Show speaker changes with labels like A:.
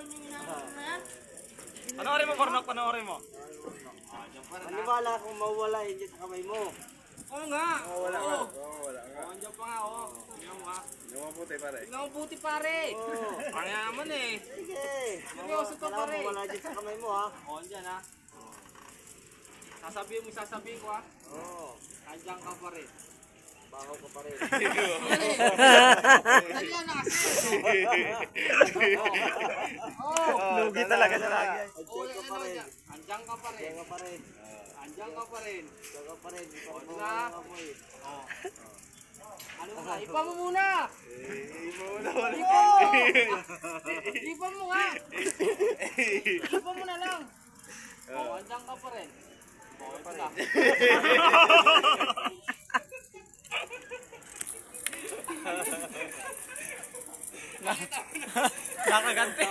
A: naman yung inaano na yan.
B: Panoorin mo, Pornok, panoorin mo.
C: Maniwala kung mawala yun dyan sa kamay mo.
A: Oo nga.
D: Wala nga. Wala nga.
A: Andiyan pa nga, oh. Tingnan mo, ha.
D: Yung mabuti pare.
A: Tingnan mo buti, pare.
C: Oo.
A: Ang yaman eh.
C: Sige.
A: Seryoso to, pare.
C: Mawala dyan sa kamay mo, ha.
A: Oo, andyan, ha. Sasabihin ko, ha.
C: Oo.
A: Andiyan ka pa rin.
C: Baho ka pa rin.
A: Andiyan na kasi. Oo.
B: Lugi talaga siya lagi.
A: Oo,
C: Andiyan ka pa rin.
A: Andiyan ka pa rin.
C: Andiyan ka pa rin.
A: Andiyan ka pa rin.
C: Andiyan ka pa rin. Hindi pa rin
A: Diba?
C: mawala ang amoy.
A: Ano muna? Ipa mo muna. Ipa mo nga. Ipa mo na lang. Oo, andiyan ka pa rin. Oo, ito na.
B: Nakaganti.